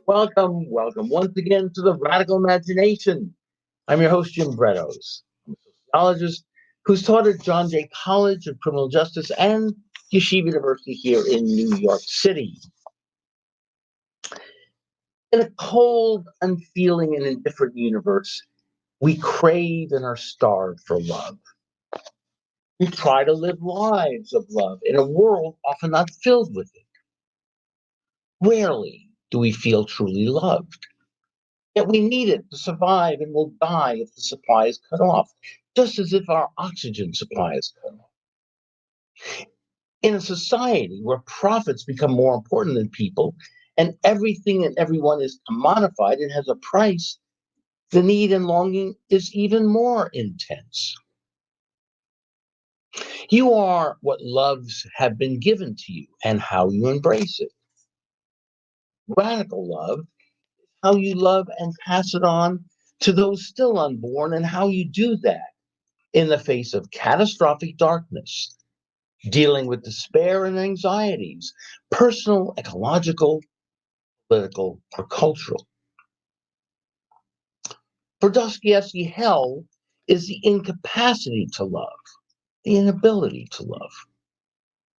Welcome once again to the Radical Imagination. I'm your host, Jim Vrettos. I'm a sociologist who's taught at John Jay College of Criminal Justice and Yeshiva University here in New York City. In a cold, unfeeling, and indifferent universe, we crave and are starved for love. We try to live lives of love in a world often not filled with it. Rarely do we feel truly loved. Yet we need it to survive and will die if the supply is cut off, just as if our oxygen supply is cut off. In a society where profits become more important than people and everything and everyone is commodified and has a price, the need and longing is even more intense. You are what loves have been given to you and how you embrace it. Radical love, how you love and pass it on to those still unborn, and how you do that in the face of catastrophic darkness, dealing with despair and anxieties, personal, ecological, political, or cultural. For Dostoevsky, hell is the incapacity to love, the inability to love.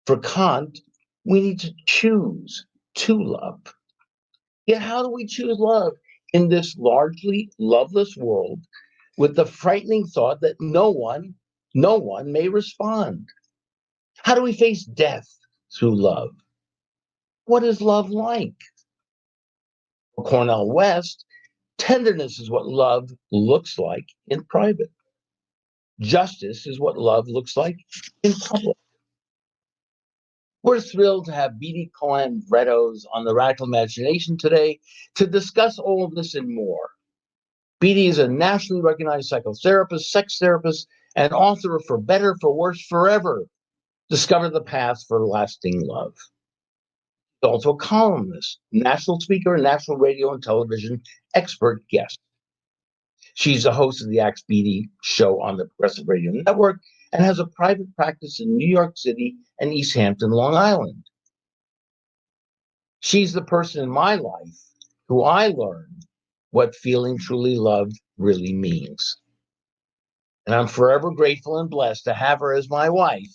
For Kant, we need to choose to love. Yet how do we choose love in this largely loveless world with the frightening thought that no one may respond? How do we face death through love? What is love like? For Cornel West, tenderness is what love looks like in private. Justice is what love looks like in public. We're thrilled to have Beatty Cohan-Vrettos on the Radical Imagination today to discuss all of this and more. Beatty is a nationally recognized psychotherapist, sex therapist, and author of For Better, For Worse, Forever, Discover the Path for Lasting Love. He's also a columnist, national speaker, and national radio and television expert guest. She's the host of the Axe Beatty show on the Progressive Radio Network and has a private practice in New York City and East Hampton, Long Island. She's the person in my life who I learned what feeling truly loved really means. And I'm forever grateful and blessed to have her as my wife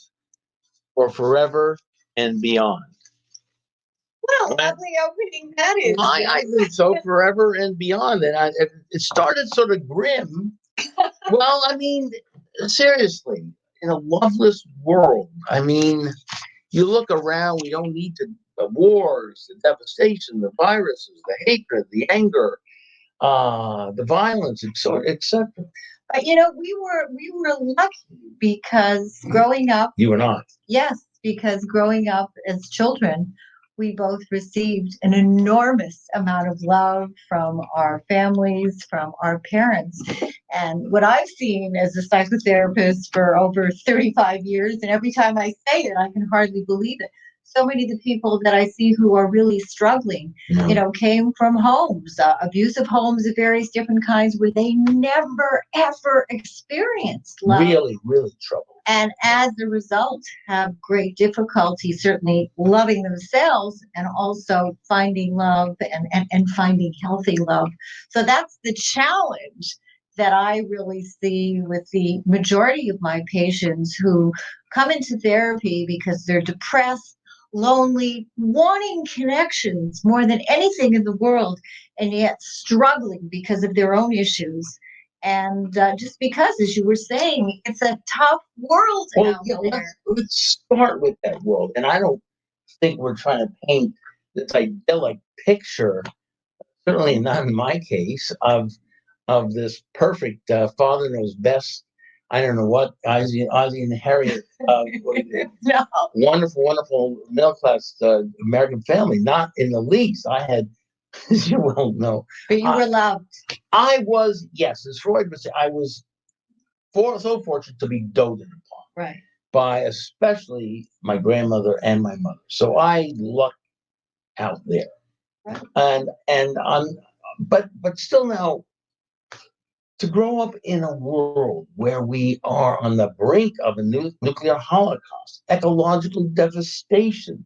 for forever and beyond. What a lovely opening that is. I think so, forever and beyond. And it started sort of grim. Well, I mean, seriously, in a loveless world, I mean, you look around, we don't need the wars, the devastation, the viruses, the hatred, the anger, the violence, etc. But we were lucky because growing up, You were not. yes, because growing up as children, we both received an enormous amount of love from our families, from our parents. And what I've seen as a psychotherapist for over 35 years, and every time I say it, I can hardly believe it. So many of the people that I see who are really struggling, came from homes, abusive homes of various different kinds, where they never, ever experienced love. Really, really troubled. And as a result, have great difficulty certainly loving themselves and also finding love and finding healthy love. So that's the challenge that I really see with the majority of my patients who come into therapy because they're depressed, lonely, wanting connections more than anything in the world, and yet struggling because of their own issues. And just because, as you were saying, it's a tough world out there. Let's start with that world. And I don't think we're trying to paint this idyllic picture, certainly not in my case, of this perfect father knows best. I don't know what, Ozzie and Harriet, No. wonderful middle-class American family. Not in the least. I had, as you well know. But you were loved. I was, yes, as Freud would say, I was so fortunate to be doted upon. Right. By especially my grandmother and my mother. So I lucked out there. Right. But still now, to grow up in a world where we are on the brink of a nuclear holocaust, ecological devastation,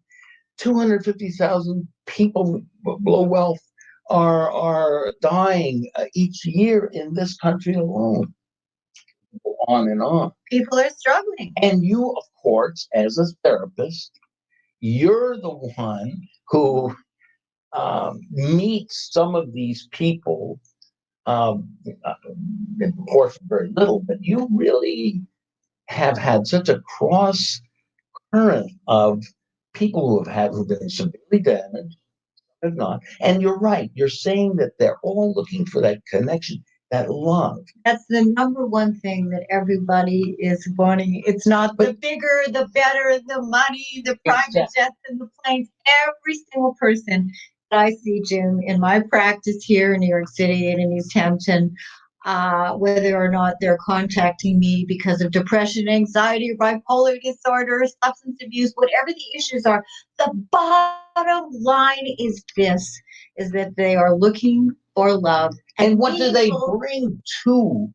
250,000 people below wealth are dying each year in this country alone. On and on. People are struggling. And you, of course, as a therapist, you're the one who meets some of these people, in proportion very little, but you really have had such a cross current of people who've been severely damaged, have not. And you're right. You're saying that they're all looking for that connection, that love. That's the number one thing that everybody is wanting. It's not the bigger, the better, the money, the private jets and the planes. Every single person that I see, Jim, in my practice here in New York City and in East Hampton, whether or not they're contacting me because of depression, anxiety, bipolar disorder, substance abuse, whatever the issues are, the bottom line is this, is that they are looking for love. And what do they bring to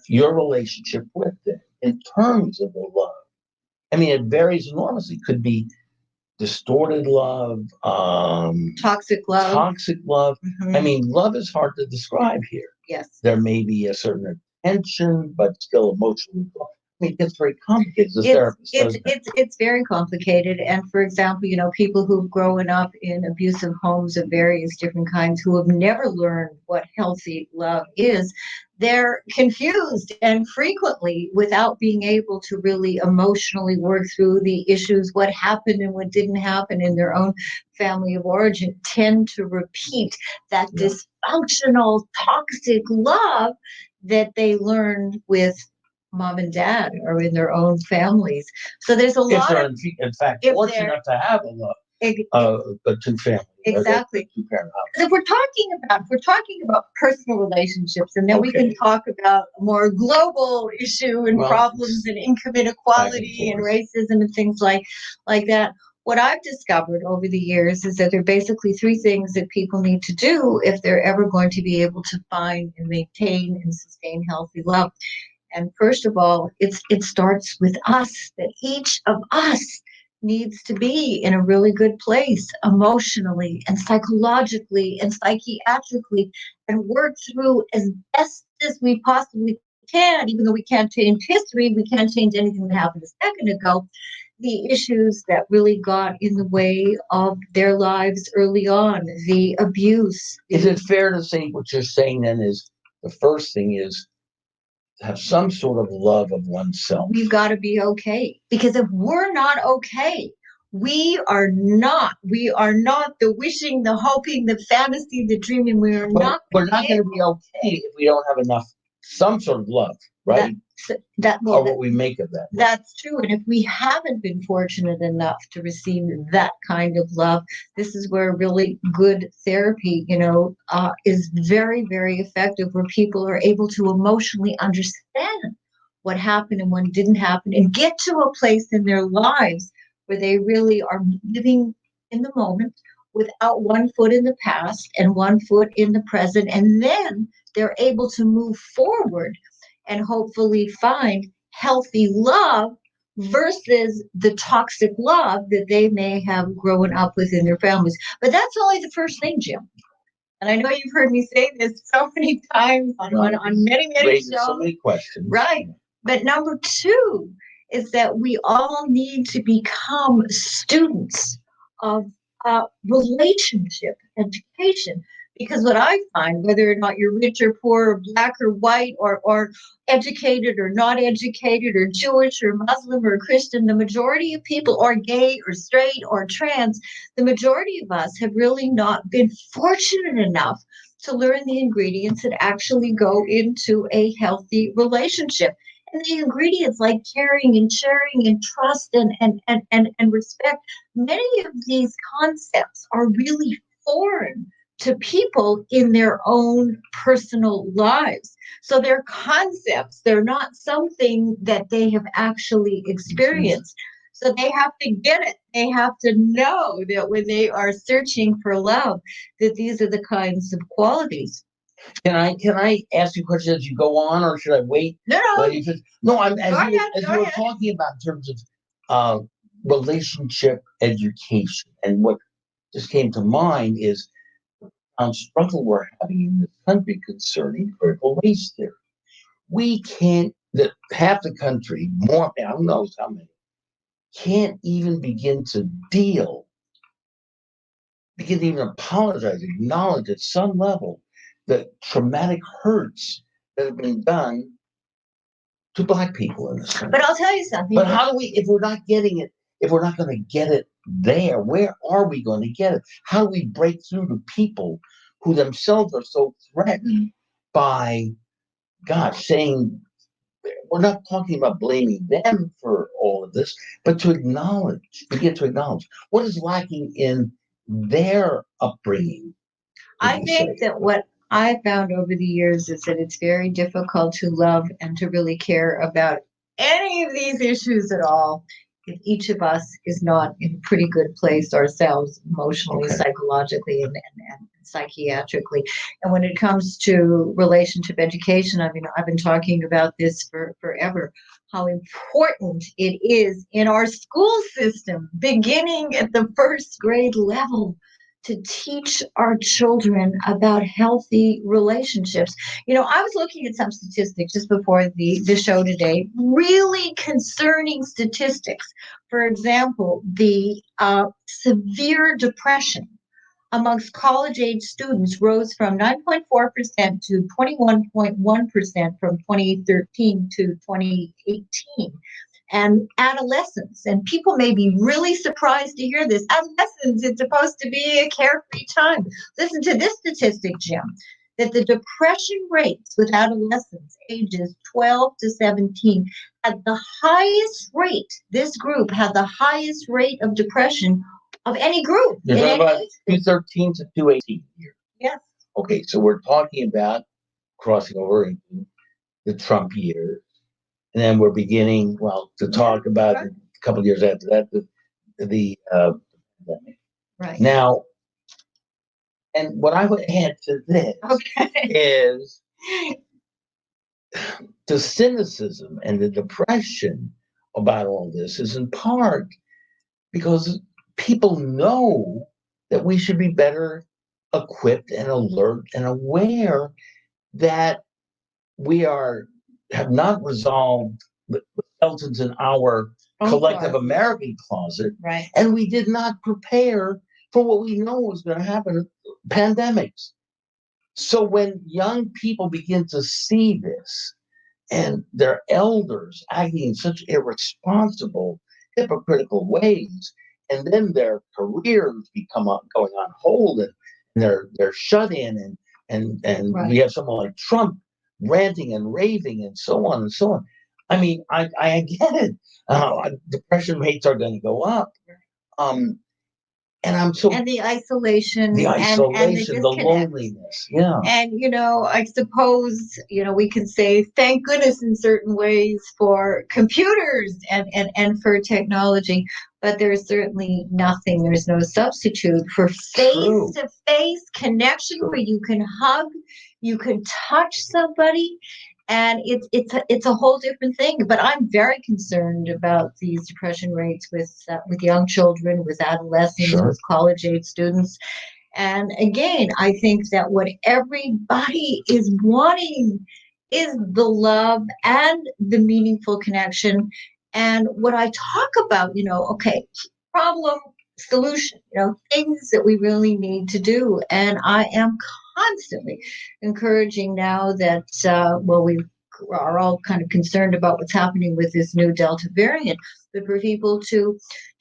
your relationship with them in terms of the love? I mean, it varies enormously. Could be distorted love, toxic love. Mm-hmm. I mean, love is hard to describe here. Yes. There may be a certain attention, but still emotionally. I mean, it's very complicated. It's very complicated. And for example, people who've grown up in abusive homes of various different kinds, who have never learned what healthy love is, they're confused, and frequently, without being able to really emotionally work through the issues, what happened and what didn't happen in their own family of origin, tend to repeat that dysfunctional, toxic love that they learned with mom and dad or in their own families. So there's a lot of, in fact, fortunate enough to have a love. The two families. Exactly. If we're talking about personal relationships, and then we can talk about a more global issue and problems and income inequality and racism and things like that. What I've discovered over the years is that there are basically three things that people need to do if they're ever going to be able to find and maintain and sustain healthy love. And first of all, it starts with us, that each of us needs to be in a really good place emotionally and psychologically and psychiatrically, and work through as best as we possibly can, even though we can't change history, we can't change anything that happened a second ago, the issues that really got in the way of their lives early on, the abuse. Is it fair to say what you're saying then is the first thing is have some sort of love of oneself? We've got to be okay, because if we're not okay, we are not the wishing, the hoping, the fantasy, the dreaming. We're not going to be okay if we don't have some sort of love, right? Or what we make of that. That's true. And if we haven't been fortunate enough to receive that kind of love, this is where really good therapy, is very, very effective, where people are able to emotionally understand what happened and what didn't happen, and get to a place in their lives where they really are living in the moment without one foot in the past and one foot in the present. And then they're able to move forward and hopefully find healthy love versus the toxic love that they may have grown up with in their families. But that's only the first thing, Jim. And I know you've heard me say this so many times on many, many shows. So many questions. Right. But number two is that we all need to become students of relationship education. Because what I find, whether or not you're rich or poor, or black or white, or educated or not educated, or Jewish or Muslim or Christian, the majority of people, or gay or straight or trans, the majority of us have really not been fortunate enough to learn the ingredients that actually go into a healthy relationship. And the ingredients like caring and sharing and trust and respect, many of these concepts are really foreign to people in their own personal lives. So they're concepts. They're not something that they have actually experienced. So they have to get it. They have to know that when they are searching for love, that these are the kinds of qualities. Can I ask you a question as you go on, or should I wait? No. As you were talking about in terms of relationship education, and what just came to mind is the struggle we're having in this country concerning critical race theory. We can't, that half the country, more, who knows how many, can't even begin to even apologize, acknowledge at some level the traumatic hurts that have been done to Black people in this country. But I'll tell you something. But how do we, if we're not getting it, if we're not going to get it there, where are we going to get it? How do we break through to people who themselves are so threatened by, gosh, saying, we're not talking about blaming them for all of this, but to begin to acknowledge what is lacking in their upbringing. I think that what I found over the years is that it's very difficult to love and to really care about any of these issues at all if each of us is not in a pretty good place ourselves, emotionally, psychologically, and psychiatrically. And when it comes to relationship education, I mean, I've been talking about this for forever, how important it is in our school system, beginning at the first grade level, to teach our children about healthy relationships. You know, I was looking at some statistics just before the show today, really concerning statistics. For example, the severe depression amongst college-age students rose from 9.4% to 21.1% from 2013 to 2018. And adolescence, and people may be really surprised to hear this. Adolescence is supposed to be a carefree time. Listen to this statistic, Jim, that the depression rates with adolescents ages 12 to 17 had the highest rate. This group had the highest rate of depression of any group. You're talking about 213 to 218 years. Yes. Okay, so we're talking about crossing over into the Trump years. And then we're beginning, to talk about a couple of years after that, the pandemic. Right. Now, and what I would add to this is the cynicism and the depression about all this is in part because people know that we should be better equipped and alert and aware that we have not resolved the skeletons in our collective American closet. Right. And we did not prepare for what we know was going to happen, pandemics. So when young people begin to see this and their elders acting in such irresponsible, hypocritical ways, and then their careers going on hold and they're shut in and we have someone like Trump ranting and raving and so on and so on. I mean, I get it. Depression rates are going to go up. And the isolation, the the loneliness. Yeah. And, I suppose, we can say thank goodness in certain ways for computers and for technology, but there's certainly there's no substitute for face-to-face connection where you can hug, you can touch somebody. And it's a whole different thing. But I'm very concerned about these depression rates with young children, with adolescents, with college-age students. And again, I think that what everybody is wanting is the love and the meaningful connection. And what I talk about, problem, solution, things that we really need to do. And I am constantly encouraging now that, we are all kind of concerned about what's happening with this new Delta variant, but for people to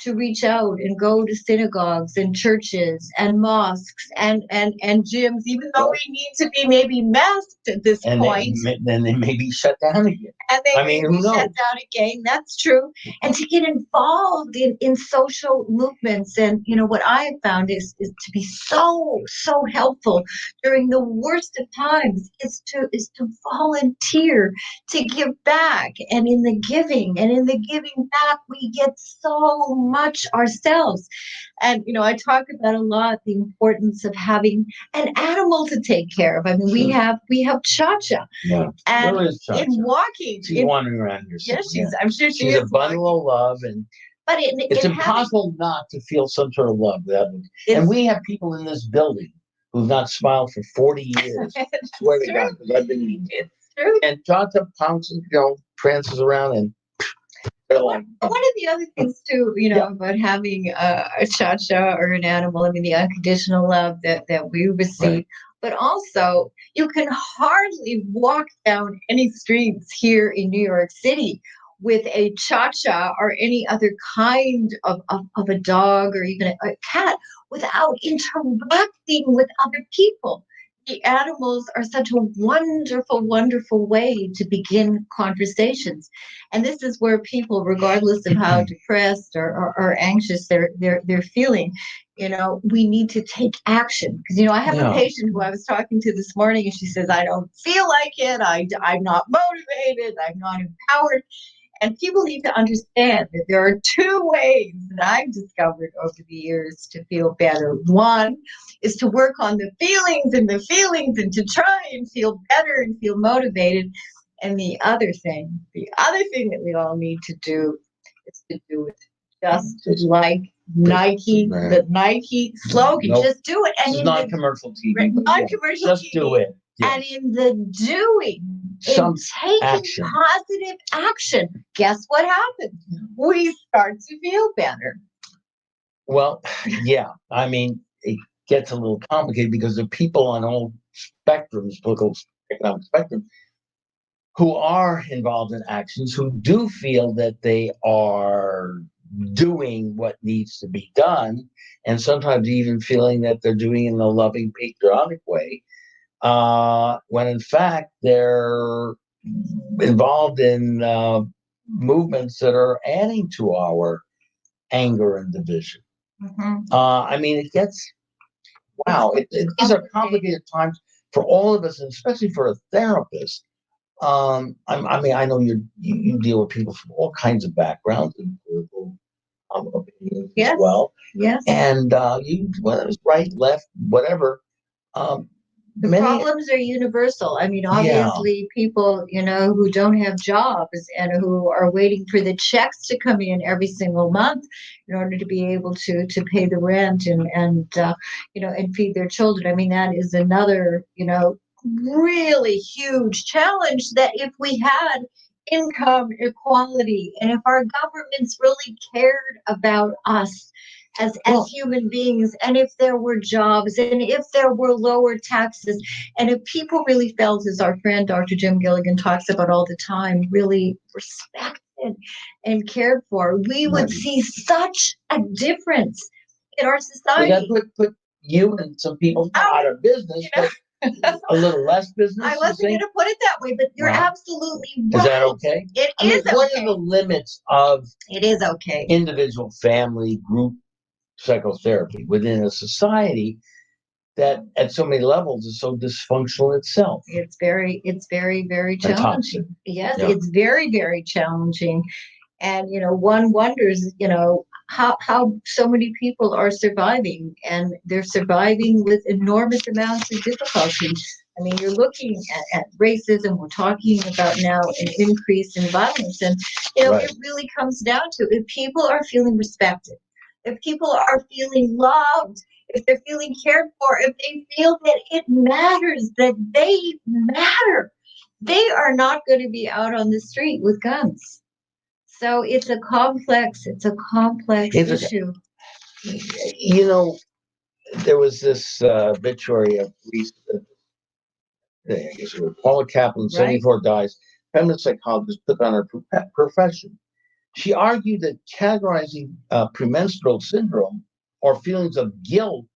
reach out and go to synagogues and churches and mosques and gyms, even though we need to be maybe masked at this point. Then they may be shut down again. And they may be shut down again. That's true. And to get involved in social movements. And, what I have found is to be so helpful during the worst of times is to volunteer, to give back. And in the giving back, we get so much ourselves. And, I talk about a lot the importance of having an animal to take care of. I mean, we have Cha-Cha. Yeah. And where is Cha-Cha? in walking. She's wandering around here. Yes, I'm sure she's a bundle of love. But it's impossible not to feel some sort of love. And we have people in this building who've not smiled for 40 years. Swear to God, because I've been. It's true. And Jota pounces, prances around, and they're like, One of the other things too, about having a cha-cha or an animal, I mean, the unconditional love that we receive, Right. but also you can hardly walk down any streets here in New York City with a cha-cha or any other kind of a dog or even a cat without interacting with other people. The animals are such a wonderful, wonderful way to begin conversations. And this is where people, regardless of how depressed or anxious they're feeling, we need to take action. Because, I have a patient who I was talking to this morning, and she says, I don't feel like it. I'm not motivated. I'm not empowered. And people need to understand that there are two ways that I've discovered over the years to feel better. One is to work on the feelings and to try and feel better and feel motivated. And the other thing that we all need to do is to do it just like Nike, the Nike slogan. Nope. Just do it. And this is not commercial TV. Non-commercial Just TV. do it. Yeah. And in the doing, in taking positive action, guess what happens? We start to feel better. Well, yeah. I mean, it gets a little complicated because the people on all spectrums, political economic spectrum, who are involved in actions, who do feel that they are doing what needs to be done, and sometimes even feeling that they're doing it in a loving, patriotic way, when in fact they're involved in movements that are adding to our anger and division. Mm-hmm. I mean, it gets, these are complicated times for all of us, and especially for a therapist. I mean, I know you deal with people from all kinds of backgrounds and political opinions as well. Yes. And whether it's right, left, whatever. The problems are universal. I mean, obviously, people, who don't have jobs and who are waiting for the checks to come in every single month in order to be able to pay the rent and feed their children. I mean, that is another, really huge challenge, that if we had income equality and if our governments really cared about us as human beings, and if there were jobs, and if there were lower taxes, and if people really felt, as our friend Dr. Jim Gilligan talks about all the time, really respected and cared for, we would see such a difference in our society. That put you and some people out of business, but a little less business. I wasn't going to put it that way, but you're absolutely right. Is that okay? It is okay. What are the limits of individual, family, group psychotherapy within a society that at so many levels is so dysfunctional itself? It's very, very challenging. Yes, it's very, very challenging. And, one wonders, how so many people are surviving, and they're surviving with enormous amounts of difficulty. I mean, you're looking at racism. We're talking about now an increase in violence. And, it really comes down to, if people are feeling respected, if people are feeling loved, if they're feeling cared for, if they feel that it matters, that they matter, they are not going to be out on the street with guns. So it's a complex issue. There was this obituary of I guess it was Paula Kaplan, 74, dies. Feminist psychologist took on her profession. She argued that categorizing premenstrual syndrome or feelings of guilt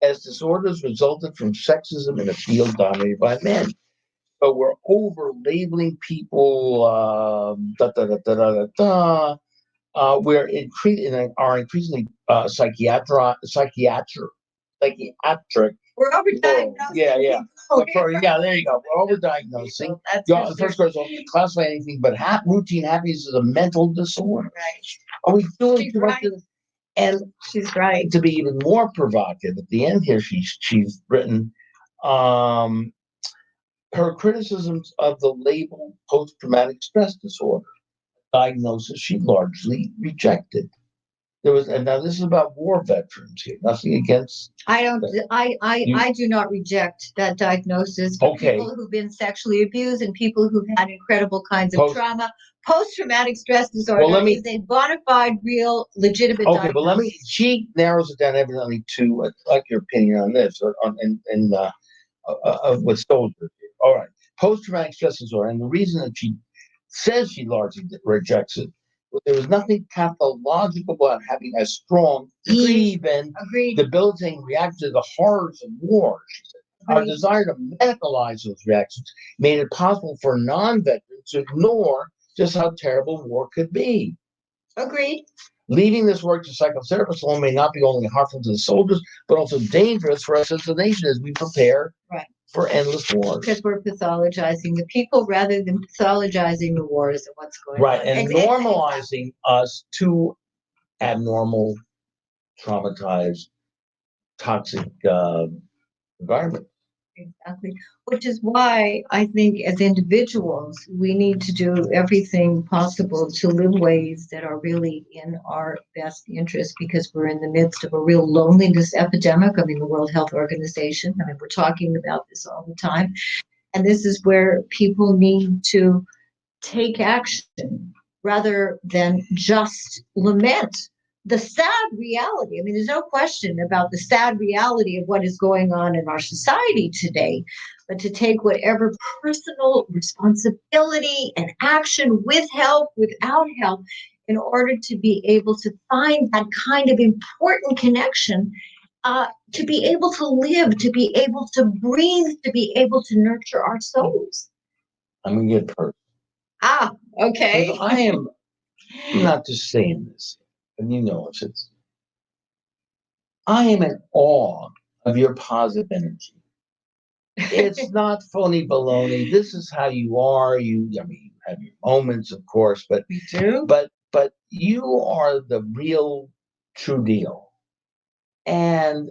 as disorders resulted from sexism in a field dominated by men. But we're over labeling people. We're increasingly psychiatric. We're overdiagnosing. Yeah. There you go. We're overdiagnosing. The first person to classify anything but routine happiness as a mental disorder. Right. Are we doing too much of this? And she's right. To be even more provocative, at the end here, she's written her criticisms of the label post-traumatic stress disorder diagnosis she largely rejected. there was, and now this is about war veterans here. Nothing against. I don't. You- I do not reject that diagnosis. For Okay. people who've been sexually abused and people who've had incredible kinds of Post- trauma, post-traumatic stress disorder is a bona fide, real, legitimate. Okay, but diagnosis. she narrows it down evidently to, I'd like your opinion on this, or with soldiers. All right, post-traumatic stress disorder, and the reason that she says she largely rejects it, but there was nothing pathological about having a strong, even debilitating reaction to the horrors of war. She said. Our desire to medicalize those reactions made it possible for non-veterans to ignore just how terrible war could be. Agreed. Leaving this work to psychotherapists alone may not be only harmful to the soldiers, but also dangerous for us as a nation as we prepare for endless wars. Because we're pathologizing the people rather than pathologizing the wars and what's going on. Right, and normalizing us to abnormal, traumatized, toxic environment. Exactly. Which is why I think as individuals, we need to do everything possible to live ways that are really in our best interest, because we're in the midst of a real loneliness epidemic. I mean, the World Health Organization, I mean, we're talking about this all the time. And this is where people need to take action rather than just lament the sad reality. I mean, there's no question about the sad reality of what is going on in our society today, but to take whatever personal responsibility and action, with help, without help, in order to be able to find that kind of important connection, to be able to live, to be able to breathe, to be able to nurture our souls. I'm going to get personal. Okay. I'm not just saying this, and you know it's. I am in awe of your positive energy. It's not phony baloney. This is how you are. You have your moments, of course, but we do. But you are the real, true deal. And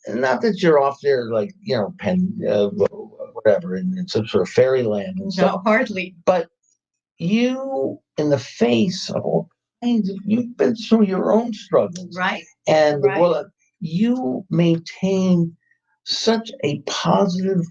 not that you're off there like whatever in some sort of fairyland and stuff. No, hardly. But you, in the face of all kinds of, you've been through your own struggles, right? And you maintain such a positive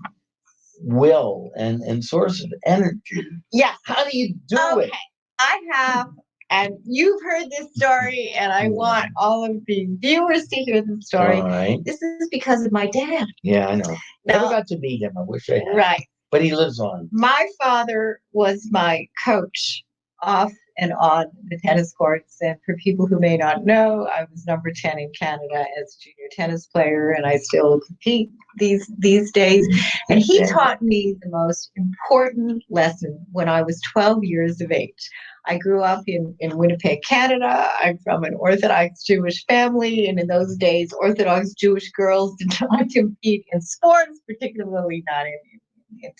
will and source of energy. Yeah. How do you do it? I have, and you've heard this story, and I want all of the viewers to hear the story. All right. This is because of my dad. Yeah, I know. Never got to meet him. I wish I had. Right. But he lives on. My father was my coach off and on the tennis courts. And for people who may not know, I was number 10 in Canada as a junior tennis player, and I still compete these days. And he taught me the most important lesson when I was 12 years of age. I grew up in Winnipeg, Canada. I'm from an Orthodox Jewish family, and in those days, Orthodox Jewish girls did not compete in sports, particularly not in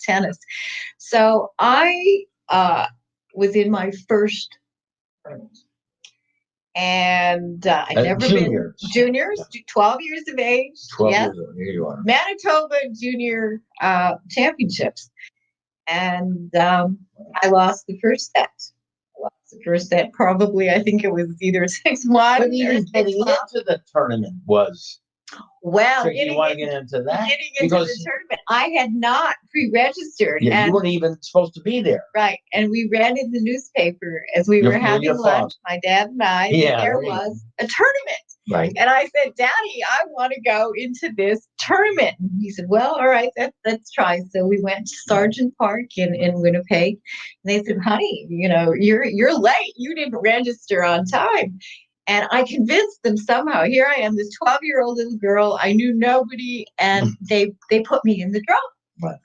tennis. So I was in my first tournament. And I never been juniors, 12 years of age. 12 years old. Here you are. Manitoba Junior Championships. And I lost the first set. Probably, I think it was either 6-1. But even getting into the tournament was. Well, so you want to get into that? Getting into the tournament. I had not pre-registered. Yeah, you weren't even supposed to be there. Right. And we read in the newspaper as we were having lunch, my dad and I, there was a tournament. Right. And I said, Daddy, I want to go into this tournament. And he said, well, all right, let's try. So we went to Sargent Park in Winnipeg. And they said, honey, you're late. You didn't register on time. And I convinced them somehow. Here I am, this 12-year-old little girl. I knew nobody, and they put me in the draw. Right.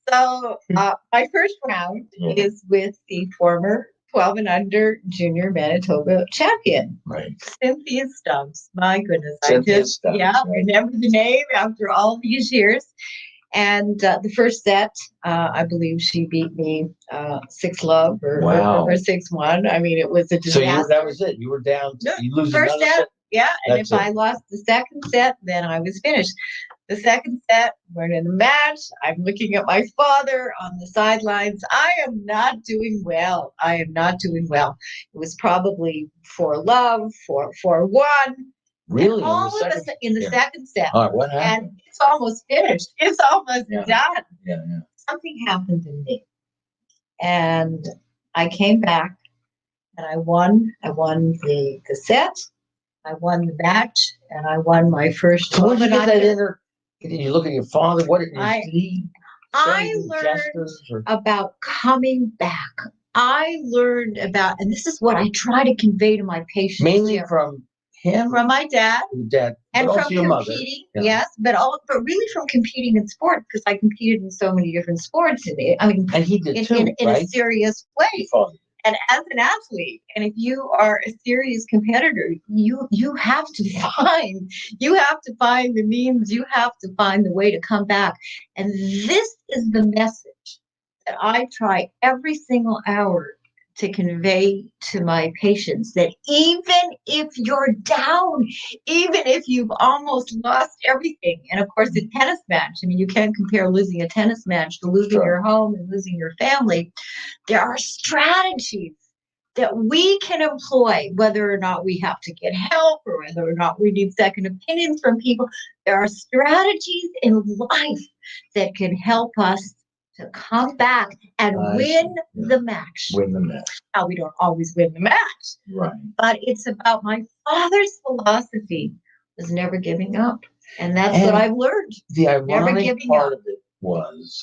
So my first round is with the former 12 and under junior Manitoba champion, right? Cynthia Stubbs. My goodness, Stubbs, remember the name after all these years. And the first set, I believe she beat me 6-love or 6-1. I mean, it was a disaster. So that was it. You were down. You lose first set. Yeah, and That's if I lost the second set, then I was finished. The second set, we're in a match. I'm looking at my father on the sidelines. I am not doing well. I am not doing well. It was probably 4-love, 4-1. Really? All of us in the Yeah. second set. All right, what happened? And it's almost finished. It's almost Yeah. done. Yeah, yeah. Something happened in me. And I came back and I won. I won the set. I won the match, and I won my first. So when did you get that inner? Did you look at your father? What did he I say? learned about coming back. I learned about, and this is what I try to convey to my patients. Mainly from him? From my dad. And from competing, yeah. Yes, but really from competing in sport, because I competed in so many different sports. And he did too, in right? a serious way. And as an athlete, and if you are a serious competitor, you have to find the means, you have to find the way to come back. And this is the message that I try every single hour to convey to my patients, that even if you're down, even if you've almost lost everything, and of course a tennis match, I mean, you can't compare losing a tennis match to losing your home and losing your family. There are strategies that we can employ, whether or not we have to get help or whether or not we need second opinions from people. There are strategies in life that can help us to come back and win the match. Win the match. Now, we don't always win the match. Right. But it's about my father's philosophy was never giving up. And that's what I've learned. The ironic part of it was,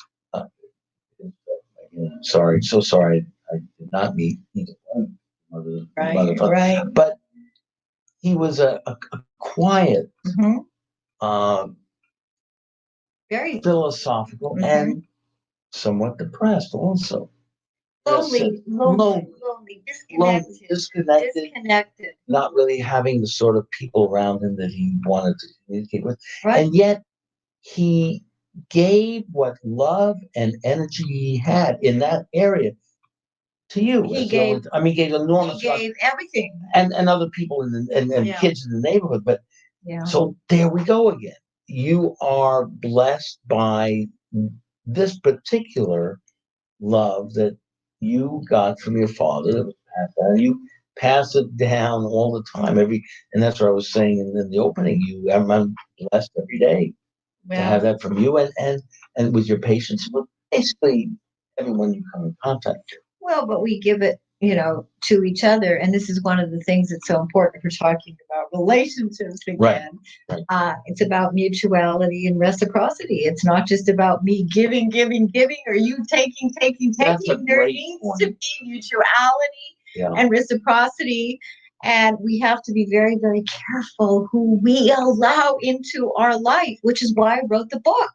so sorry, I did not meet either one. Right. But he was a quiet, very philosophical, and somewhat depressed also. Lonely, disconnected. Not really having the sort of people around him that he wanted to communicate with. Right. And yet he gave what love and energy he had in that area to you. He gave enormous. He gave everything. And other people and kids in the neighborhood. But so there we go again. You are blessed by this particular love that you got from your father that was passed down. You pass it down all the time. And that's what I was saying in the opening. I'm blessed every day to have that from you and with your patients, but basically everyone you come in contact with. Well, but we give it, to each other. And this is one of the things that's so important for talking about relationships again. Right. It's about mutuality and reciprocity. It's not just about me giving, or you taking. There needs to be mutuality and reciprocity. And we have to be very, very careful who we allow into our life, which is why I wrote the book.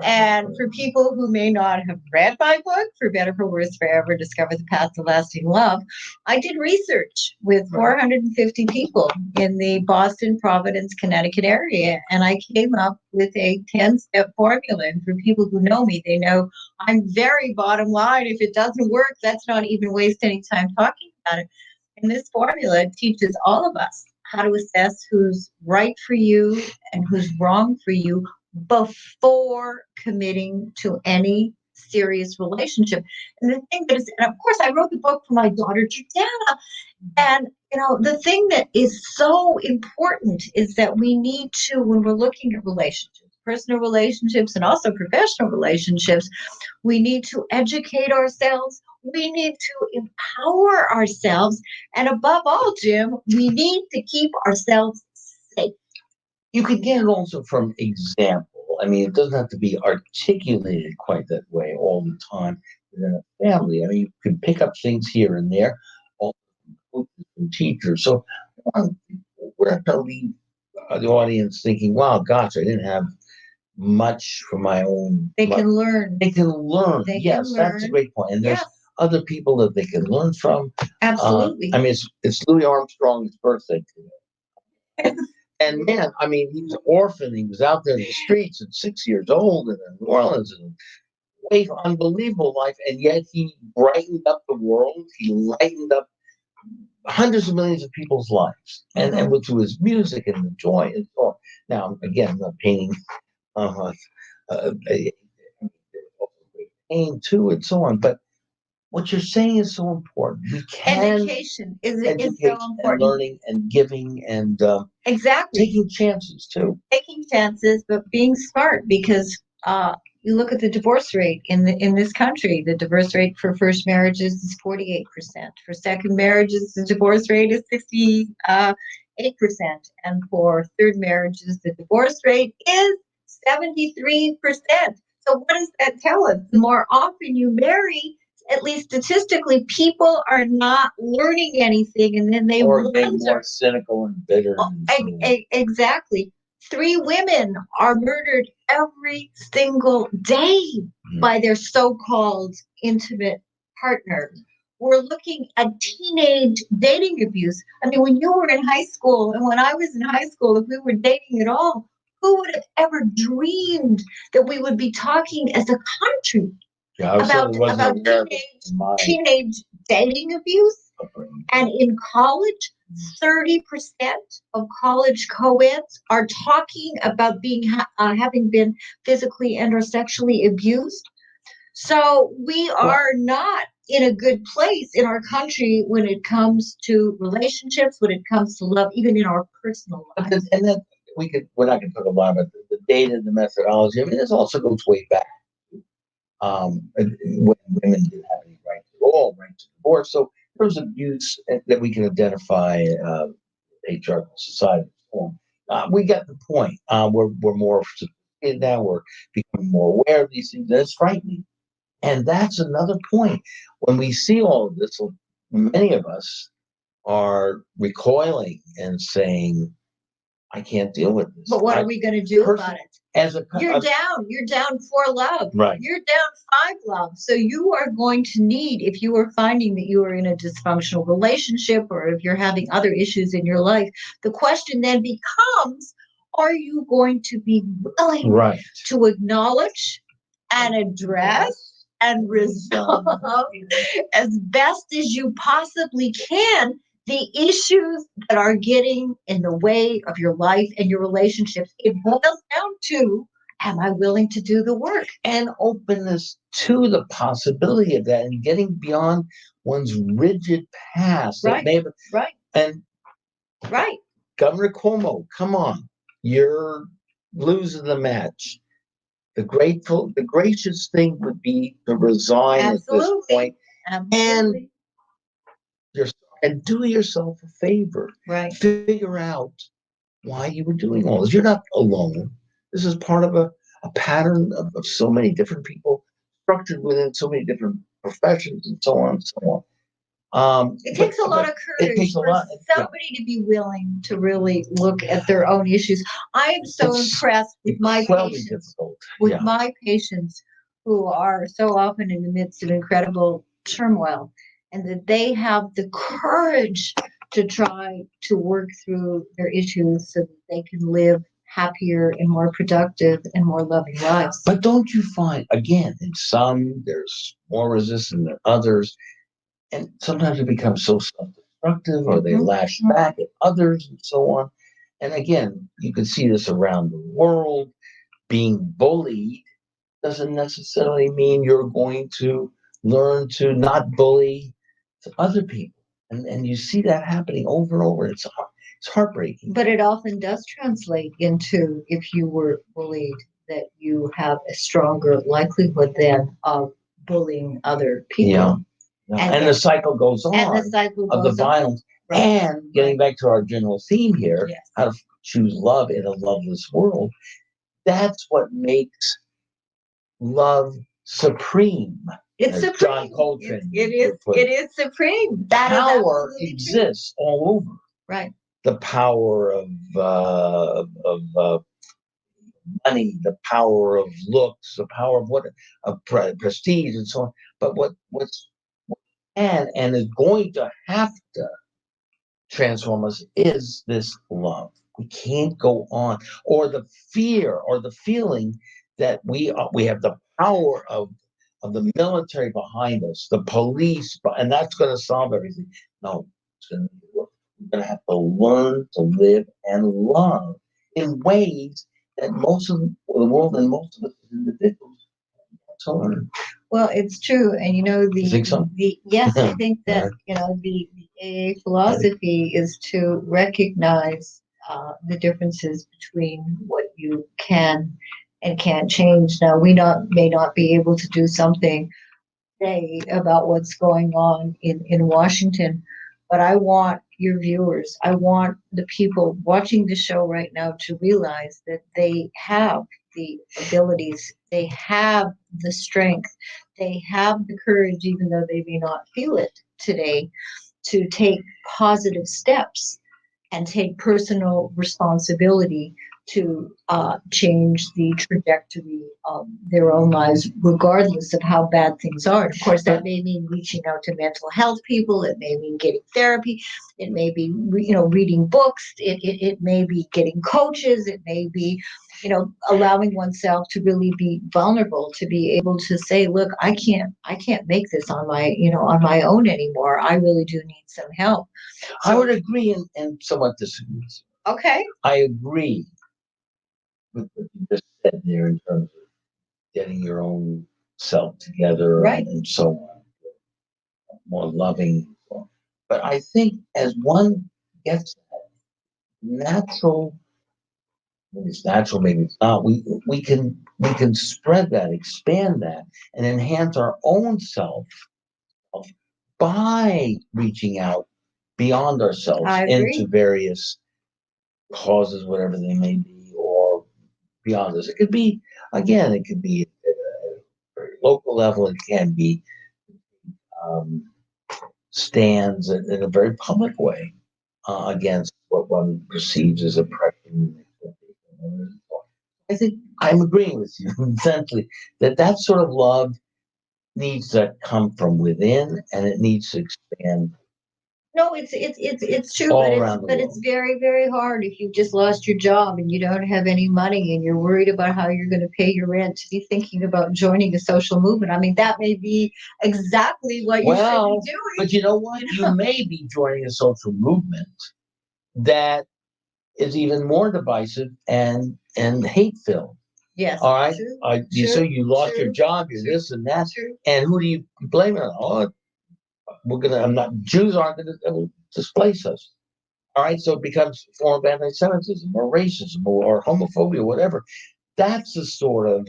And for people who may not have read my book, For Better, For Worse, Forever, Discover the Path to Lasting Love, I did research with 450 people in the Boston, Providence, Connecticut area. And I came up with a 10-step formula. And for people who know me, they know I'm very bottom line. If it doesn't work, let's not even waste any time talking about it. And this formula teaches all of us how to assess who's right for you and who's wrong for you before committing to any serious relationship. And the thing that is, and of course, I wrote the book for my daughter, Jordana. And, the thing that is so important is that we need to, when we're looking at relationships, personal relationships and also professional relationships, we need to educate ourselves. We need to empower ourselves. And above all, Jim, we need to keep ourselves safe. You could get it also from example. I mean, it doesn't have to be articulated quite that way all the time within a family. I mean, you can pick up things here and there, all from teachers. So we're not going to leave the audience thinking, wow, gosh, I didn't have much for my own. They can learn. They can learn. That's a great point. And there's other people that they can learn from. Absolutely. I mean, it's Louis Armstrong's birthday today. And man, I mean, he was an orphan. He was out there in the streets at 6 years old in New Orleans, and an unbelievable life. And yet he brightened up the world. He lightened up hundreds of millions of people's lives, and through his music and the joy and so on. Now, again, I'm not painting uh, uh, aim too, and so on. But what you're saying is so important. We can Education is educate so and important. learning and giving and Exactly. taking chances too. Taking chances, but being smart because you look at the divorce rate in this country. The divorce rate for first marriages is 48%. For second marriages, the divorce rate is 68%, and for third marriages, the divorce rate is 73%. So what does that tell us? The more often you marry, at least statistically, people are not learning anything, and then they Or being wonder. more cynical and bitter. Exactly. 3 women are murdered every single day by their so-called intimate partner. We're looking at teenage dating abuse. I mean, when you were in high school and when I was in high school, if we were dating at all, who would have ever dreamed that we would be talking as a country about teenage dating abuse? And in college, 30% of college co-eds are talking about having been physically and or sexually abused. So we are not in a good place in our country when it comes to relationships, when it comes to love, even in our personal lives. And then we're not going to talk a lot about the data, the methodology. I mean, this also goes way back. When women didn't have any right at all, right to divorce. So there was abuse that we can identify, patriarchal society. We got the point. We're more sophisticated now. We're becoming more aware of these things. That's frightening. And that's another point. When we see all of this, many of us are recoiling and saying, I can't deal with this. But what are we going to do about it? You're down 4 love. Right. You're down 5 love. So you are going to need, if you are finding that you are in a dysfunctional relationship or if you're having other issues in your life, the question then becomes, are you going to be willing to acknowledge and address and resolve as best as you possibly can the issues that are getting in the way of your life and your relationships? It boils down to, am I willing to do the work? And openness to the possibility of that and getting beyond one's rigid past. Right. And Governor Cuomo, come on, you're losing the match. The gracious thing would be to resign at this point. Absolutely. And do yourself a favor. Right. Figure out why you were doing all this. You're not alone. This is part of a pattern of so many different people structured within so many different professions and so on and so on. It takes a lot of courage for somebody to be willing to really look at their own issues. I am so impressed with my patients who are so often in the midst of incredible turmoil, and that they have the courage to try to work through their issues so that they can live happier and more productive and more loving lives. But don't you find, again, in some, there's more resistance than others, and sometimes it becomes so self-destructive or they lash back at others and so on. And again, you can see this around the world. Being bullied doesn't necessarily mean you're going to learn to not bully other people. And you see that happening over and over. It's heartbreaking. But it often does translate into, if you were bullied, that you have a stronger likelihood then of bullying other people. Yeah. And the cycle goes on of the violence. Right. And getting back to our general theme here, how to choose love in a loveless world, that's what makes love supreme. It's supreme. John Coltrane. It is supreme. That power exists all over. Right. The power of money, the power of looks, the power of prestige, and so on. But what's and is going to have to transform us is this love. We can't go on, or the fear, or the feeling that we have the power of the military behind us, the police, and that's going to solve everything. No, we're going to have to learn to live and love in ways that most of the world and most of us as individuals to learn. Well, it's true. And You think so? yes, I think that, the AA philosophy is to recognize the differences between what you can and can't change. Now, may not be able to do something say about what's going on in Washington, but I want your viewers, I want the people watching the show right now to realize that they have the abilities, they have the strength, they have the courage, even though they may not feel it today, to take positive steps and take personal responsibility to change the trajectory of their own lives, regardless of how bad things are. And of course, that may mean reaching out to mental health people. It may mean getting therapy. It may be, reading books. It may be getting coaches. It may be, allowing oneself to really be vulnerable, to be able to say, look, I can't make this on my own anymore. I really do need some help. I would agree and somewhat disagree. Okay. I agree with what you just said there in terms of getting your own self together, right, and so on, more loving. But I think as one gets that natural, maybe it's natural, maybe it's not, we can spread that, expand that, and enhance our own self by reaching out beyond ourselves into various causes, whatever they may be, or beyond us. It could be, again, it could be at a very local level. It can be um, stands in a very public way against what one perceives as oppression. I think I'm agreeing with you essentially that sort of love needs to come from within, and it needs to expand. No, it's true, all around the world. it's very, very hard if you've just lost your job and you don't have any money and you're worried about how you're going to pay your rent, to be thinking about joining a social movement. I mean, that may be exactly what you should be doing. But you know what? You may be joining a social movement that is even more divisive and hate-filled. Yes. All right. True, so you lost your job, you're this and that, and who do you blame it on? Oh, Jews aren't gonna displace us. All right, so it becomes a form of anti-Semitism or racism or homophobia, whatever. That's the sort of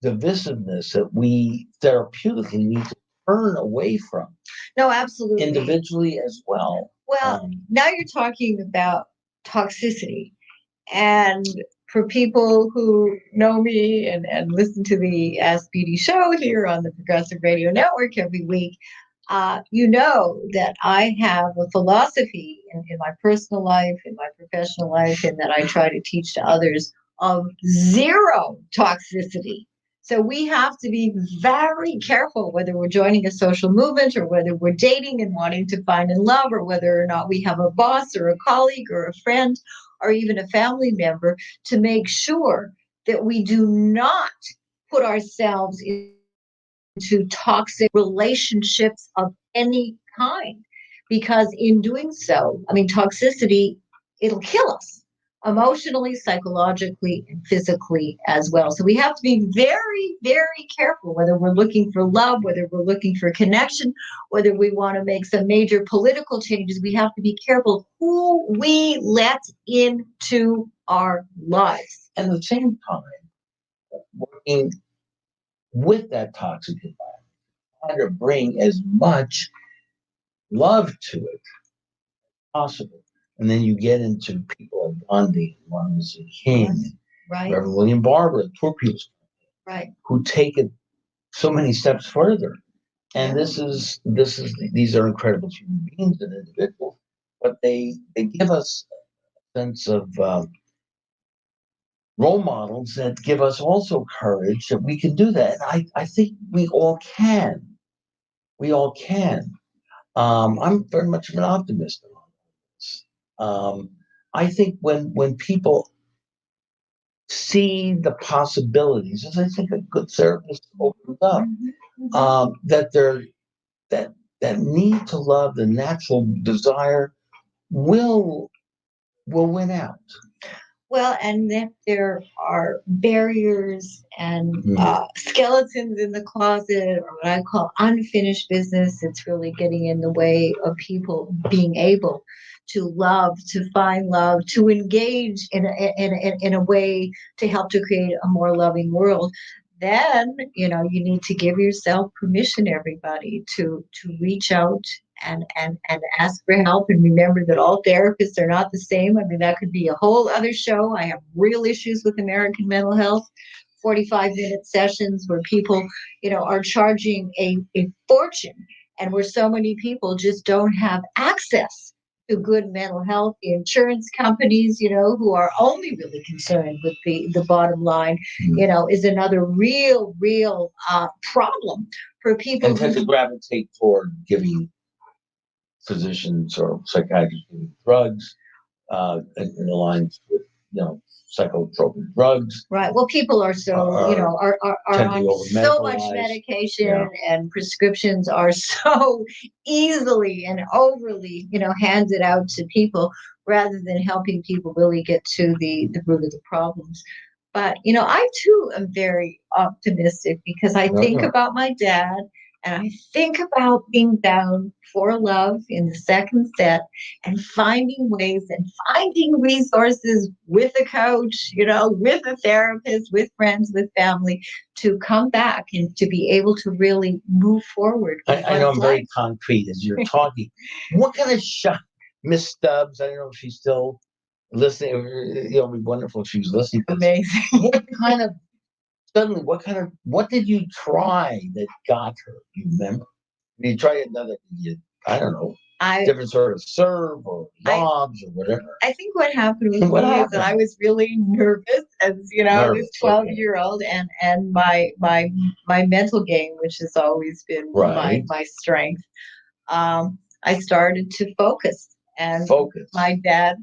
divisiveness that we therapeutically need to turn away from. No, absolutely. Individually as well. Well, now you're talking about toxicity. And for people who know me and listen to the Ask Beatty show here on the Progressive Radio Network every week, you know that I have a philosophy in my personal life, in my professional life, and that I try to teach to others, of zero toxicity. So we have to be very careful whether we're joining a social movement or whether we're dating and wanting to find in love, or whether or not we have a boss or a colleague or a friend or even a family member, to make sure that we do not put ourselves into toxic relationships of any kind. Because in doing so, I mean, toxicity, it'll kill us emotionally, psychologically, and physically as well. So we have to be very, very careful whether we're looking for love, whether we're looking for connection, whether we want to make some major political changes. We have to be careful who we let into our lives. And at the same time, working with that toxic environment, trying to bring as much love to it as possible. And then you get into people like Gandhi, Martin Luther King, Reverend William Barber, poor people, who take it so many steps further. And these are incredible human beings and individuals, but they give us a sense of role models that give us also courage that we can do that. And I think we all can. We all can. I'm very much of an optimist on this. I think when people see the possibilities, as I think a good therapist opens up, that that need to love, the natural desire, will win out. Well, and if there are barriers and Mm. skeletons in the closet, or what I call unfinished business, it's really getting in the way of people being able to love, to find love, to engage in a way to help to create a more loving world. Then you need to give yourself permission, everybody, to reach out and ask for help, and remember that all therapists are not the same. I mean, that could be a whole other show. I have real issues with American mental health. 45-minute sessions where people are charging a fortune, and where so many people just don't have access to good mental health. The insurance companies, who are only really concerned with the bottom line, is another real problem for people And tend to gravitate toward giving physicians or psychiatrists giving drugs in the lines with, psychotropic drugs. Right. Well, people are are on so much medication, Yeah. and prescriptions are so easily and overly, handed out to people, rather than helping people really get to the root of the problems. But, I too am very optimistic, because I think about my dad, and I think about being down for love in the second set, and finding ways and finding resources with a coach, with a therapist, with friends, with family, to come back and to be able to really move forward. I know I'm very concrete as you're talking. What kind of shot, Miss Stubbs? I don't know if she's still listening. It'd be wonderful if she was listening. Amazing. What did you try that got her? You remember? Did you try another? I don't know. Different sort of serve or knobs or whatever. I think what happened with me is that I was really nervous, as this 12-year-old, and my mental game, which has always been my strength. I started to focus, and my dad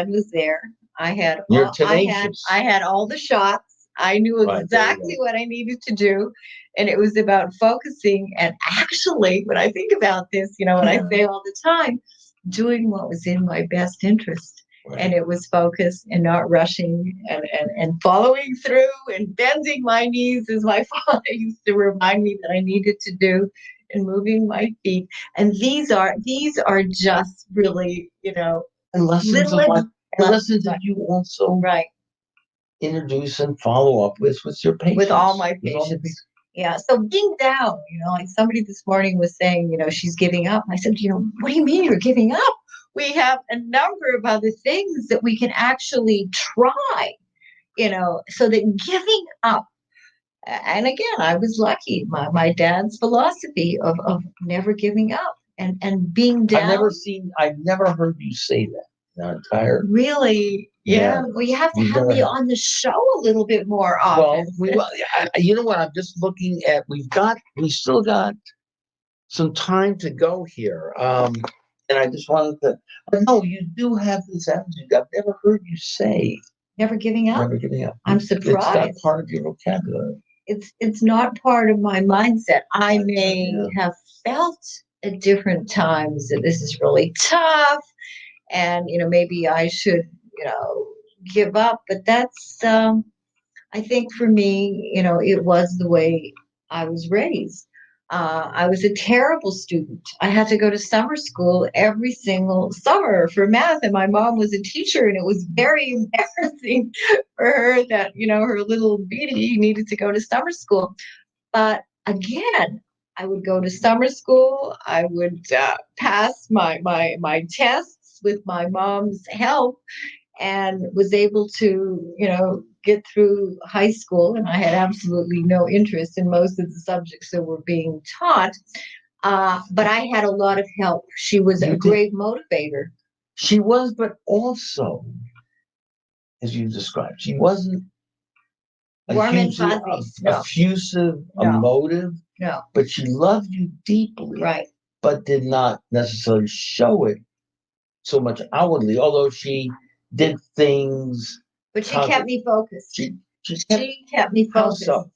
was there. I had I had all the shots. I knew exactly what I needed to do, and it was about focusing. And actually, when I think about this, what I say all the time, doing what was in my best interest. Right. And it was focus and not rushing, and following through and bending my knees, as my father used to remind me that I needed to do, and moving my feet. And these are just really, and lessons that you also introduce and follow up with your patients. With all my patients. Yeah. So being down, like somebody this morning was saying, she's giving up. I said, what do you mean you're giving up? We have a number of other things that we can actually try, so that giving up. And again, I was lucky. My dad's philosophy of never giving up and being down. I've never heard you say that. Really? Yeah. Well, you have to have me on the show a little bit more often. Well, you know what? I'm just looking at. We still got some time to go here, and I just wanted to. No, you do have this attitude. I've never heard you say never giving up. Never giving up. I'm surprised. It's not part of your vocabulary. It's not part of my mindset. I may have felt at different times that this is really tough, and maybe I should give up. But that's I think for me, it was the way I was raised. I was a terrible student. I had to go to summer school every single summer for math, and my mom was a teacher, and it was very embarrassing for her that her little Beatty needed to go to summer school. But again, I would go to summer school. I would pass my tests with my mom's help, and was able to, get through high school. And I had absolutely no interest in most of the subjects that were being taught. But I had a lot of help. She was a great motivator. She was, but also, as you described, she wasn't warm and fuzzy, effusive, emotive. No. But she loved you deeply. Right. But did not necessarily show it so much outwardly, although she did things. But she kept me focused. She kept me focused. How so?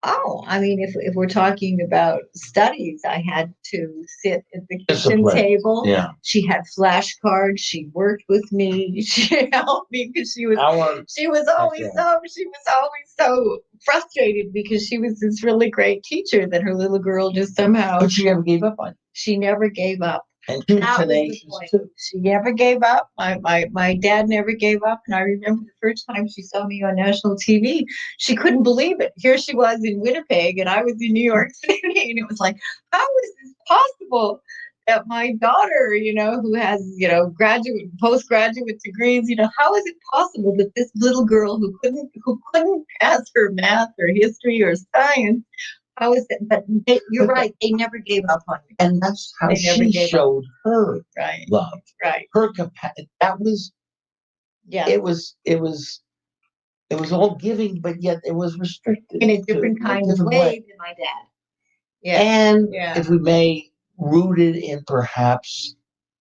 Oh, I mean, if we're talking about studies, I had to sit at the kitchen Discipline. table. Yeah. She had flashcards. She worked with me. She helped me because she was always so frustrated because she was this really great teacher that her little girl just somehow. But she never gave up on you. She never gave up. And she was That was the tenacious point. too. She never gave up. My dad never gave up. And I remember the first time she saw me on national TV, she couldn't believe it. Here she was in Winnipeg and I was in New York City. And it was like, how is this possible that my daughter, who has, graduate, postgraduate degrees, how is it possible that this little girl who couldn't pass her math or history or science, how is it? But you're right. They never gave up on me. And that's how she showed her love. Right. Her capacity. That was. Yeah. It was all giving, but yet it was restricted in a different kind of way than my dad. Yeah. And if we may, rooted in perhaps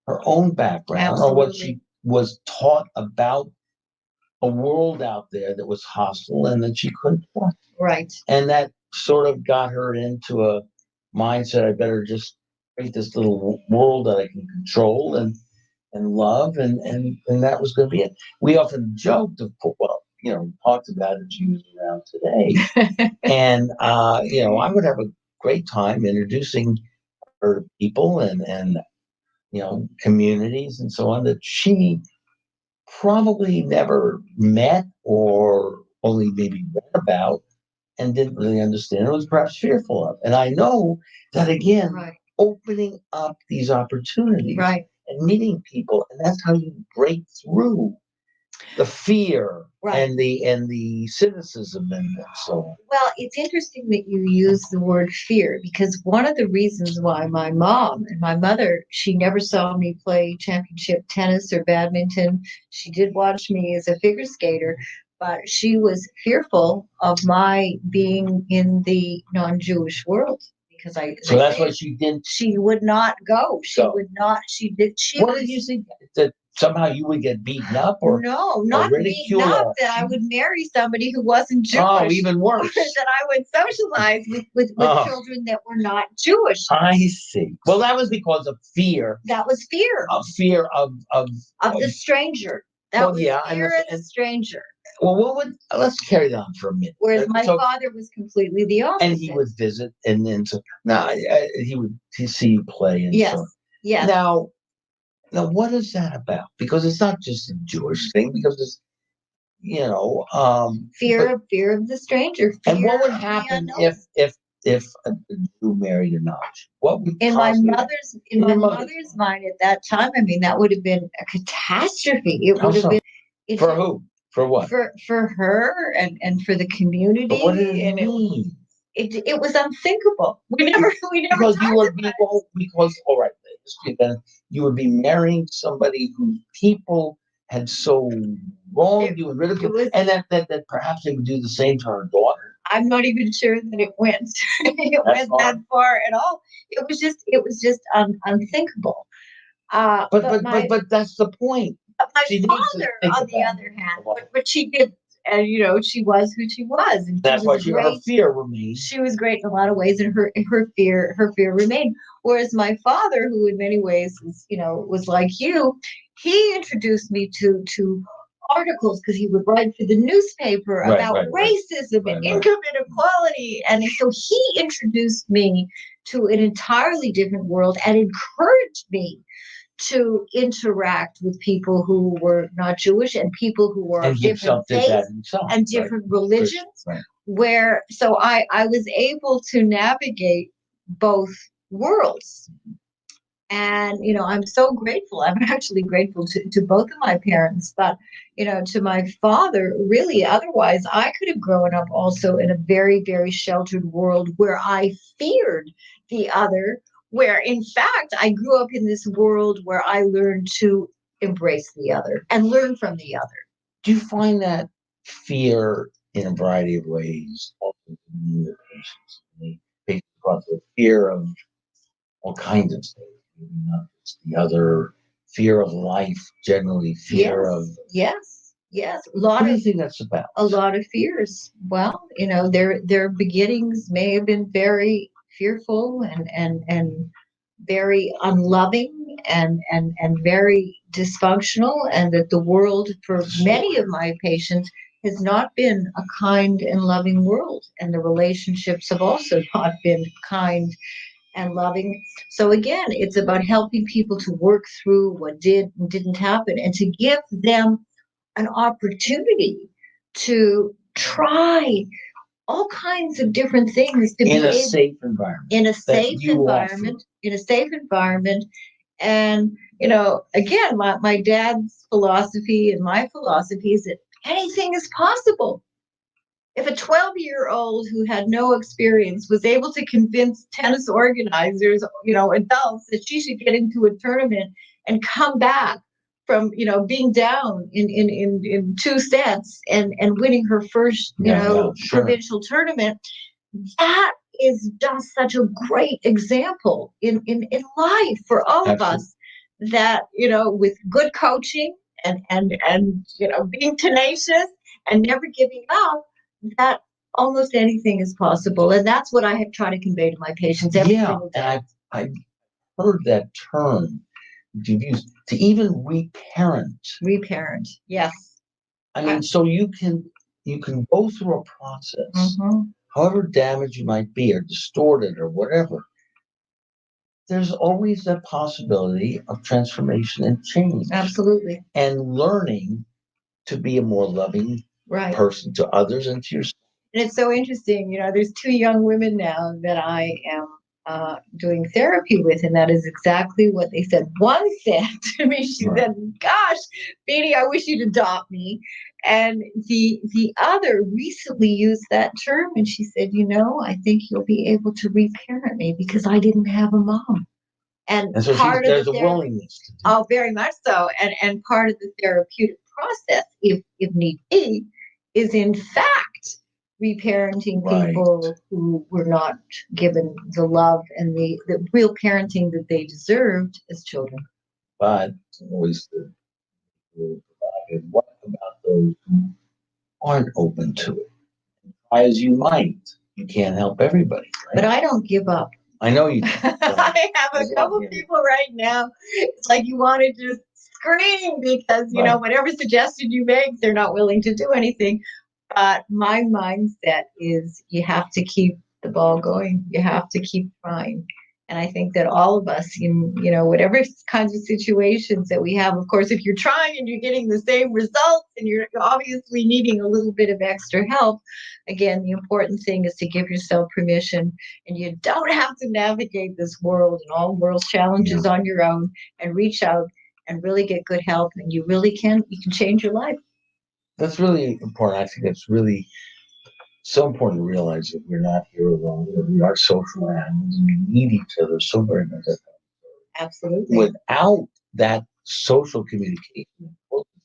her own background. Absolutely. Or what she was taught about a world out there that was hostile and that she couldn't trust. Right. And that sort of got her into a mindset, I better just create this little world that I can control and love, and that was going to be it. We often joked, talked about it, she was around today. And, I would have a great time introducing her to people and communities and so on that she probably never met or only maybe read about and didn't really understand or was perhaps fearful of. And I know that, again, opening up these opportunities and meeting people, and that's how you break through the fear and the cynicism and so on. Well, it's interesting that you use the word fear, because one of the reasons why my mom and my mother, she never saw me play championship tennis or badminton. She did watch me as a figure skater, but she was fearful of my being in the non-Jewish world. Because that's why she didn't. She would not go. She would not. She did. What did you think? That somehow you would get beaten up, or no, not beaten up. That I would marry somebody who wasn't Jewish. Oh, even worse. That I would socialize with children that were not Jewish. I see. Well, that was because of fear. That was fear. Of fear of the stranger. That was fear of the stranger. Well, let's carry that on for a minute. Whereas my father was completely the opposite. And he would visit, and then he would see you play, and so on. Yes. Now, what is that about? Because it's not just a Jewish thing. Because it's, fear of the stranger. And what would happen if a Jew married a non-Jew? What would in my mother's mind at that time? I mean, that would have been a catastrophe. It would have been. For who? For what? For her and for the community. But what did it mean? It was unthinkable. We never because you would be all right. You would be marrying somebody who people had so wronged you and ridiculed, and that perhaps they would do the same to her daughter. I'm not even sure that it went that far at all. It was just unthinkable. But that's the point. My father, on the other hand, but she did, and she was who she was, and that's why her fear remained. She was great in a lot of ways, and her fear remained. Whereas my father, who in many ways was like you, he introduced me to articles because he would write for the newspaper about racism and income inequality, and so he introduced me to an entirely different world and encouraged me to interact with people who were not Jewish and people who were of different faiths and different religions. So I was able to navigate both worlds. And, I'm so grateful. I'm actually grateful to both of my parents, but, to my father, really, otherwise I could have grown up also in a very, very sheltered world where I feared the other, where in fact I grew up in this world where I learned to embrace the other and learn from the other. Do you find that fear in a variety of ways also in your patients? The fear of all kinds of things, not just the other, fear of life generally, fear of Yes, What do you think that's about? a lot of fears. Well, their beginnings may have been very fearful and very unloving and very dysfunctional, and that the world for many of my patients has not been a kind and loving world, and the relationships have also not been kind and loving. So again, it's about helping people to work through what did and didn't happen, and to give them an opportunity to try all kinds of different things to In be a safe environment. in a that safe you offer. environment, in a safe environment. And again, my dad's philosophy and my philosophy is that anything is possible. If a 12-year-old who had no experience was able to convince tennis organizers, adults, that she should get into a tournament and come back from, being down in two sets and winning her first, Sure. provincial tournament, that is just such a great example in life for all of us, that, with good coaching and being tenacious and never giving up, that almost anything is possible. And that's what I have tried to convey to my patients every single day. And I've heard that term you've used, to even reparent. Reparent, yes. I mean, so you can go through a process, however damaged you might be or distorted or whatever. There's always that possibility of transformation and change. Absolutely. And learning to be a more loving person to others and to yourself. And it's so interesting, there's two young women now that I am doing therapy with, and that is exactly what they said. One said to me, she said, "Gosh, Beatty, I wish you'd adopt me." And the other recently used that term, and she said, "I think you'll be able to reparent me because I didn't have a mom." And so part there's of a willingness to do. Oh, very much so. And part of the therapeutic process, if need be, is in fact reparenting people who were not given the love and the real parenting that they deserved as children. But always what about those who aren't open to it? Try as you might, you can't help everybody. Right? But I don't give up. I know you. I have a couple people right now. It's like you want to just scream because, whatever suggestion you make, they're not willing to do anything. But my mindset is you have to keep the ball going. You have to keep trying. And I think that all of us in, whatever kinds of situations that we have, of course, if you're trying and you're getting the same results and you're obviously needing a little bit of extra help, again, the important thing is to give yourself permission, and you don't have to navigate this world and all world's challenges on your own, and reach out and really get good help. And you can change your life. That's really important. I think it's really so important to realize that we're not here alone. We are social animals and we need each other so very much. Absolutely. Without that social communication,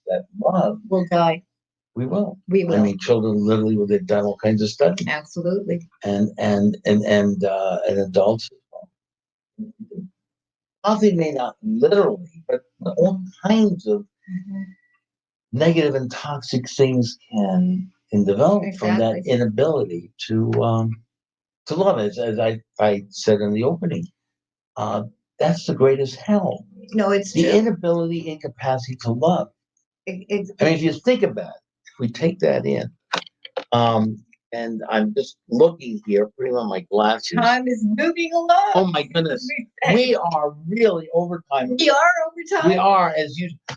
that love, we'll die. We will. We will. I mean, children literally will get done all kinds of studies. Absolutely. And adults as well. Nothing may not literally, but all kinds of negative and toxic things can develop from that inability to love. As I said in the opening, that's the greatest hell. No, it's the true. Inability, incapacity to love. I mean, if you think about it, if we take that in, and I'm just looking here, putting on my glasses. Time is moving along. Oh my goodness, we are really over time. We are over time. We are,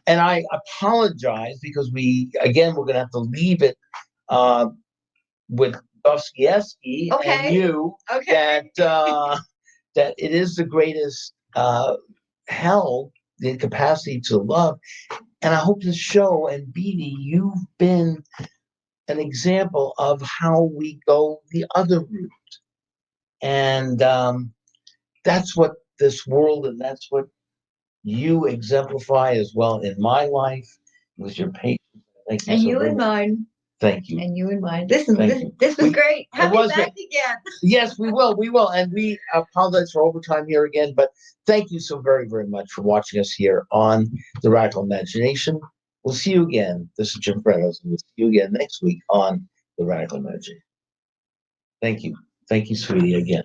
and I apologize because we're going to have to leave it with Dostoevsky and you that it is the greatest hell, the incapacity to love. And I hope this show, and Beatty, you've been an example of how we go the other route. And that's what this world, and that's what you exemplify as well in my life with your patients. Thank you and so you very and much. Mine. Thank you. And you and mine. This was great. Have you back again. Yes, we will. We will. And we apologize for overtime here again. But thank you so very, very much for watching us here on The Radical Imagination. We'll see you again. This is Jim Vrettos, and we'll see you again next week on The Radical Magic. Thank you. Thank you, sweetie, again.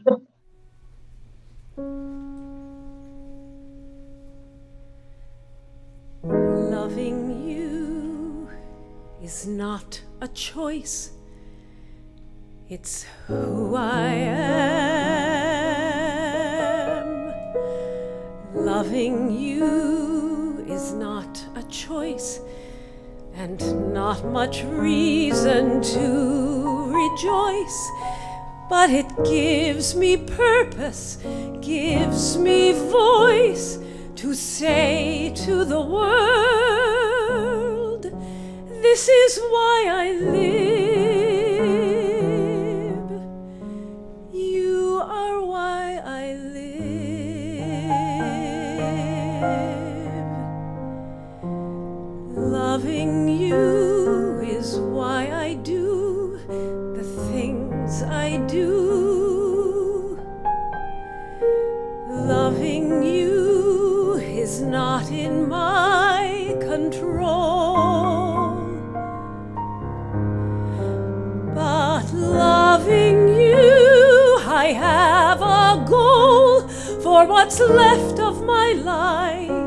Loving you is not a choice. It's who I am. Loving you is not a choice, and not much reason to rejoice. But it gives me purpose, gives me voice to say to the world, this is why I live. You are why I live. Loving you is why I do the things I do. Loving you is not in my control, but loving you, I have a goal for what's left of my life.